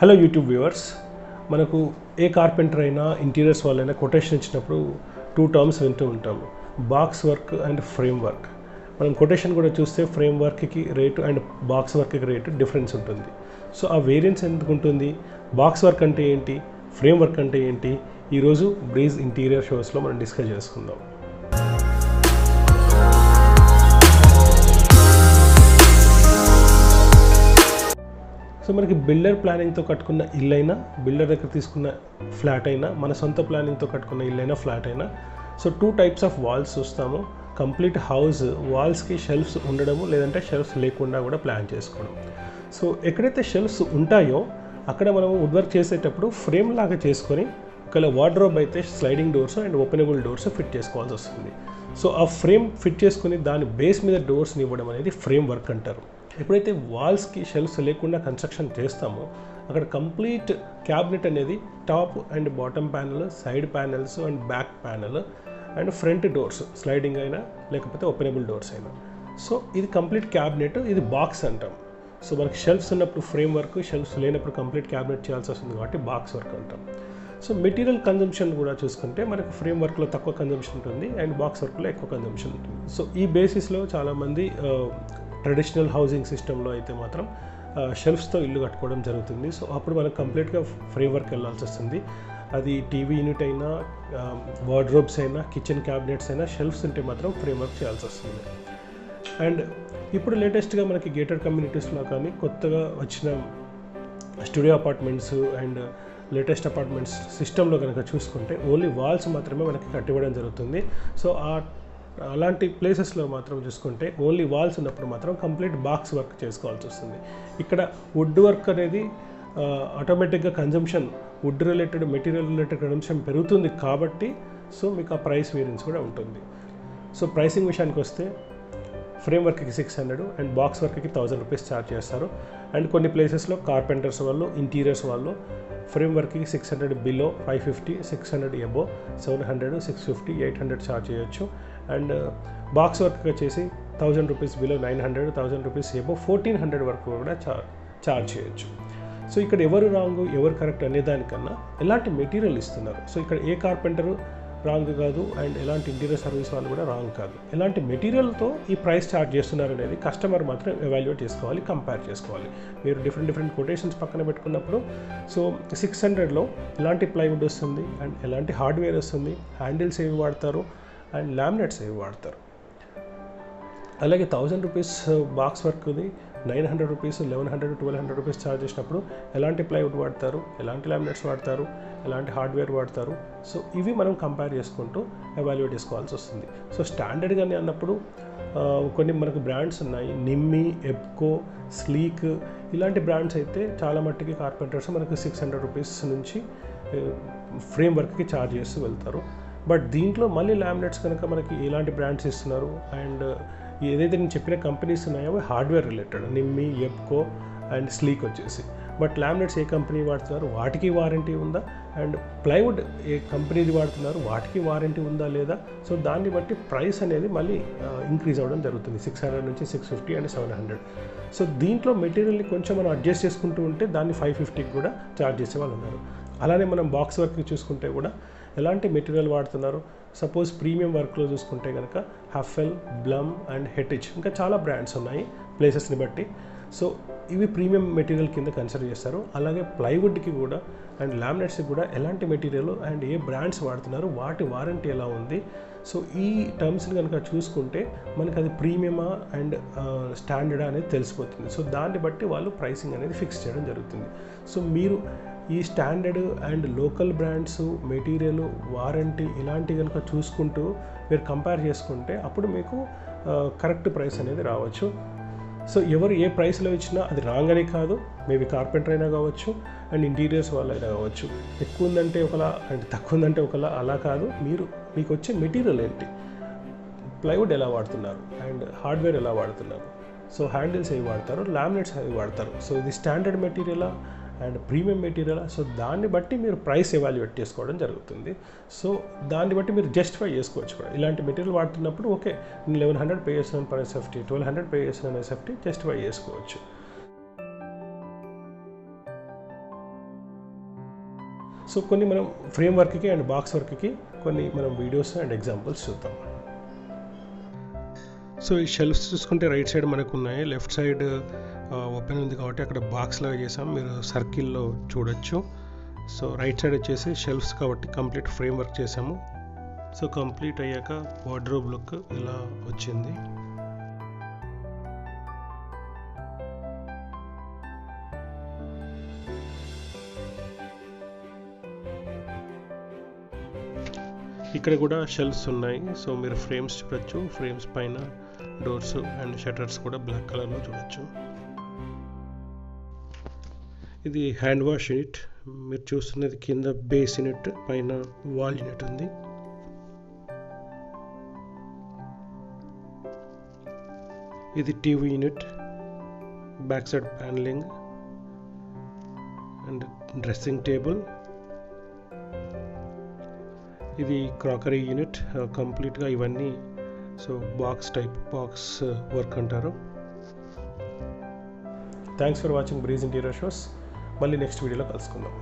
Hello YouTube viewers, మనకు ఏ carpenter అయినా interiors వాళ్ళైనా కొటేషన్ ఇచ్చినప్పుడు 2 టర్మ్స్ వింటూ ఉంటాము, box work and frame work. మనం కొటేషన్ కూడా చూస్తే ఫ్రేమ్ వర్క్కి రేటు అండ్ బాక్స్ వర్క్కి రేటు డిఫరెన్స్ ఉంటుంది. సో ఆ వేరియన్స్ ఎందుకు ఉంటుంది, బాక్స్ వర్క్ అంటే ఏంటి, ఫ్రేమ్ వర్క్ అంటే ఏంటి, ఈరోజు బ్రీజ్ ఇంటీరియర్ షోస్లో మనం డిస్కస్ చేసుకుందాం. సో మనకి బిల్డర్ ప్లానింగ్తో కట్టుకున్న ఇల్లు అయినా, బిల్డర్ దగ్గర తీసుకున్న ఫ్లాట్ అయినా, మన సొంత ప్లానింగ్తో కట్టుకున్న ఇల్లు అయినా, ఫ్లాట్ అయినా, సో 2 టైప్స్ ఆఫ్ వాల్స్ చూస్తాము. కంప్లీట్ హౌస్ వాల్స్కి షెల్ఫ్స్ ఉండడము, లేదంటే షెల్ఫ్స్ లేకుండా కూడా ప్లాన్ చేసుకోవడం. సో ఎక్కడైతే షెల్ఫ్స్ ఉంటాయో అక్కడ మనం వుడ్ వర్క్ చేసేటప్పుడు ఫ్రేమ్ లాగా చేసుకొని, ఒకవేళ వార్డ్రోబ్ అయితే sliding doors and openable doors fit చేసుకోవాల్సి వస్తుంది. సో ఆ ఫ్రేమ్ ఫిట్ చేసుకుని దాని బేస్ మీద డోర్స్ని ఇవ్వడం అనేది ఫ్రేమ్ వర్క్ అంటారు. ఎప్పుడైతే వాల్స్కి షెల్ఫ్స్ లేకుండా కన్స్ట్రక్షన్ చేస్తామో అక్కడ కంప్లీట్ క్యాబినెట్ అనేది top and bottom panel, side panels and back panel and front doors sliding అయినా లేకపోతే ఓపెనబుల్ డోర్స్ అయినా, సో ఇది కంప్లీట్ క్యాబినెట్, ఇది బాక్స్ అంటాం. సో మనకి షెల్ఫ్స్ ఉన్నప్పుడు ఫ్రేమ్ వర్క్, షెల్ఫ్స్ లేనప్పుడు కంప్లీట్ క్యాబినెట్ చేయాల్సి వస్తుంది కాబట్టి బాక్స్ వర్క్ అంటాం. సో మెటీరియల్ కన్జంప్షన్ కూడా చూసుకుంటే మనకు ఫ్రేమ్ వర్క్లో తక్కువ కన్జంప్షన్ ఉంటుంది అండ్ బాక్స్ వర్క్లో ఎక్కువ కన్జంప్షన్ ఉంటుంది. సో ఈ బేసిస్లో చాలామంది ట్రెడిషనల్ హౌసింగ్ సిస్టంలో అయితే మాత్రం షెల్ఫ్స్తో ఇల్లు కట్టుకోవడం జరుగుతుంది. సో అప్పుడు మనకు కంప్లీట్గా ఫ్రేమ్ వర్క్ వెళ్ళాల్సి వస్తుంది. అది టీవీ యూనిట్ అయినా, వార్డ్రోబ్స్ అయినా, కిచెన్ క్యాబినెట్స్ అయినా షెల్ఫ్స్ ఉంటే మాత్రం ఫ్రేమ్ వర్క్ చేయాల్సి వస్తుంది. అండ్ ఇప్పుడు లేటెస్ట్గా మనకి గేటెడ్ కమ్యూనిటీస్లో కానీ కొత్తగా వచ్చిన studio apartments and latest apartments సిస్టంలో కనుక చూసుకుంటే ఓన్లీ వాల్స్ మాత్రమే మనకి కట్టివ్వడం జరుగుతుంది. సో అలాంటి ప్లేసెస్లో మాత్రం చూసుకుంటే ఓన్లీ వాల్స్ ఉన్నప్పుడు మాత్రం కంప్లీట్ బాక్స్ వర్క్ చేసుకోవాల్సి వస్తుంది. ఇక్కడ వుడ్ వర్క్ అనేది ఆటోమేటిక్గా consumption, wood related material related consumption పెరుగుతుంది కాబట్టి సో మీకు ఆ ప్రైస్ వేరియన్స్ కూడా ఉంటుంది. సో ప్రైసింగ్ విషయానికి వస్తే ఫ్రేమ్ వర్క్కి 600 అండ్ బాక్స్ వర్క్కి 1000 రూపీస్ ఛార్జ్ చేస్తారు. అండ్ కొన్ని ప్లేసెస్లో కార్పెంటర్స్ వాళ్ళు, ఇంటీరియర్స్ వాళ్ళు ఫ్రేమ్ వర్క్కి 600 బిలో 550, 600 ఎబో 700, 650, 800 ఛార్జ్ చేయొచ్చు. అండ్ బాక్స్ వర్క్ వచ్చేసి 1000 రూపీస్ బిలో 900, 1000 రూపీస్ ఎబో 1400 వరకు కూడా ఛార్జ్ చేయొచ్చు. సో ఇక్కడ ఎవరు రాంగ్ ఎవరు కరెక్ట్ అనే దానికన్నా ఎలాంటి మెటీరియల్ ఇస్తున్నారు, సో ఇక్కడ ఏ కార్పెంటరు రాంగ్ కాదు అండ్ ఎలాంటి ఇంటీరియర్ సర్వీస్ వాళ్ళు కూడా రాంగ్ కాదు, ఎలాంటి మెటీరియల్తో ఈ ప్రైస్ ఛార్జ్ చేస్తున్నారు అనేది కస్టమర్ మాత్రం ఎవాల్యుయేట్ చేసుకోవాలి, కంపేర్ చేసుకోవాలి. మీరు డిఫరెంట్ కొటేషన్స్ పక్కన పెట్టుకున్నప్పుడు సో 600లో ఎలాంటి ప్లైవుడ్ వస్తుంది అండ్ ఎలాంటి హార్డ్వేర్ వస్తుంది, హ్యాండిల్స్ ఏవి వాడతారు అండ్ లామినేట్స్ ఏవి వాడతారు. అలాగే 1000 రూపీస్ బాక్స్ వర్క్ది 900 రూపీస్, 1100, 1200 రూపీస్ ఛార్జ్ చేసినప్పుడు ఎలాంటి ప్లైవుడ్ వాడతారు, ఎలాంటి లామినేట్స్ వాడతారు, ఎలాంటి హార్డ్వేర్ వాడతారు, సో ఇవి మనం కంపేర్ చేసుకుంటూ ఎవాల్యుయేట్ చేసుకోవాల్సి వస్తుంది. సో స్టాండర్డ్గానే అన్నప్పుడు కొన్ని మనకు బ్రాండ్స్ ఉన్నాయి, నిమ్మి, ఎబ్కో, స్లీక్, ఇలాంటి బ్రాండ్స్ అయితే చాలా మట్టికి కార్పెంటర్స్ మనకు 600 రూపీస్ నుంచి ఫ్రేమ్ వర్క్కి ఛార్జ్ చేస్తూ వెళ్తారు. బట్ దీంట్లో మళ్ళీ లామినేట్స్ కనుక మనకి ఎలాంటి బ్రాండ్స్ ఇస్తున్నారు అండ్ ఏదైతే నేను చెప్పిన కంపెనీస్ ఉన్నాయో అవి హార్డ్వేర్ రిలేటెడ్, నిమ్మి, ఎబ్కో అండ్ స్లీక్ వచ్చేసి. బట్ లామినేట్స్ ఏ కంపెనీ వాడుతున్నారు, వాటికి వారంటీ ఉందా, అండ్ ప్లైవుడ్ ఏ కంపెనీది వాడుతున్నారు, వాటికి వారంటీ ఉందా లేదా, సో దాన్ని బట్టి ప్రైస్ అనేది మళ్ళీ ఇంక్రీజ్ అవ్వడం జరుగుతుంది. 600 నుంచి 650 అండ్ 700. సో దీంట్లో మెటీరియల్ని కొంచెం మనం అడ్జస్ట్ చేసుకుంటూ ఉంటే దాన్ని 550కి కూడా ఛార్జ్ చేసే వాళ్ళు ఉన్నారు. అలానే మనం బాక్స్ వర్క్ చూసుకుంటే కూడా ఎలాంటి మెటీరియల్ వాడుతున్నారు, సపోజ్ ప్రీమియం వర్క్లో చూసుకుంటే కనుక హఫెల్, బ్లమ్ అండ్ హెటిచ్, ఇంకా చాలా బ్రాండ్స్ ఉన్నాయి ప్లేసెస్ని బట్టి. సో ఇవి ప్రీమియం మెటీరియల్ కింద కన్సిడర్ చేస్తారు. అలాగే ప్లైవుడ్కి కూడా అండ్ లామినేట్స్కి కూడా ఎలాంటి మెటీరియల్ అండ్ ఏ బ్రాండ్స్ వాడుతున్నారు, వాటి వారంటీ ఎలా ఉంది, సో ఈ టర్మ్స్ని కనుక చూసుకుంటే మనకు అది ప్రీమియమా అండ్ స్టాండర్డా అనేది తెలిసిపోతుంది. సో దాన్ని బట్టి వాళ్ళు ప్రైసింగ్ అనేది ఫిక్స్ చేయడం జరుగుతుంది. సో మీరు ఈ standard and local brands, material, warranty ఇలాంటివి కనుక చూసుకుంటూ మీరు కంపేర్ చేసుకుంటే అప్పుడు మీకు కరెక్ట్ ప్రైస్ అనేది రావచ్చు. సో ఎవరు ఏ ప్రైస్లో ఇచ్చినా అది రాంగ్ అని కాదు, మేబీ కార్పెంటర్ అయినా కావచ్చు అండ్ ఇంటీరియర్స్ వాళ్ళైనా కావచ్చు. ఎక్కువ ఉందంటే ఒకలా అండ్ తక్కువ ఉందంటే ఒకలా, అలా కాదు. మీకు వచ్చే మెటీరియల్ ఏంటి, ప్లైవుడ్ ఎలా వాడుతున్నారు అండ్ హార్డ్వేర్ ఎలా వాడుతున్నారు, సో హ్యాండిల్స్ ఏవి వాడతారు, లామినేట్స్ ఏవి వాడతారు, సో ఇది స్టాండర్డ్ మెటీరియలా అండ్ ప్రీమియం మెటీరియల్, సో దాన్ని బట్టి మీరు ప్రైస్ ఎవాల్యుయేట్ చేసుకోవడం జరుగుతుంది. సో దాన్ని బట్టి మీరు జస్టిఫై చేసుకోవచ్చు కూడా. ఇలాంటి మెటీరియల్ వాడుతున్నప్పుడు ఓకే నేను 1100 పే చేస్తున్నాను పర్ ఎస్ఎఫ్టీ, 1200 పే చేస్తున్నాను ఎస్ఎఫ్టీ, జస్టిఫై చేసుకోవచ్చు. సో కొన్ని మనం ఫ్రేమ్ వర్క్కి అండ్ బాక్స్ వర్క్కి కొన్ని మనం వీడియోస్ అండ్ ఎగ్జాంపుల్స్ చూద్దాం. సో ఈ షెల్ఫ్స్ చూసుకుంటే రైట్ సైడ్ మనకు ఉన్నాయి, లెఫ్ట్ సైడ్ ఓపెన్ ఉంది కాబట్టి అక్కడ బాక్స్ లాగా చేసాం, మీరు సర్కిల్లో చూడొచ్చు. సో రైట్ సైడ్ వచ్చేసి షెల్ఫ్స్ కాబట్టి కంప్లీట్ ఫ్రేమ్ వర్క్ చేసాము. సో కంప్లీట్ అయ్యాక వార్డ్రోబ్ లుక్ ఇలా వచ్చింది. ఇక్కడ కూడా షెల్ఫ్స్ ఉన్నాయి. సో మీరు ఫ్రేమ్స్ చూడొచ్చు, ఫ్రేమ్స్ పైన డోర్స్ అండ్ షట్టర్స్ కూడా బ్లాక్ కలర్లో చూడొచ్చు. ఇది హ్యాండ్ వాష్ యూనిట్, మీరు చూస్తున్నది కింద బేస్ యూనిట్, పైన వాల్ యూనిట్ ఉంది. ఇది TV unit, back side panelling and dressing table. ఇది క్రాకరీ యూనిట్ కంప్లీట్గా ఇవన్నీ. సో బాక్స్ వర్క్ అంటారు. Thanks for watching breeze interior shows. మళ్ళీ నెక్స్ట్ వీడియోలో కలుసుకుందాం.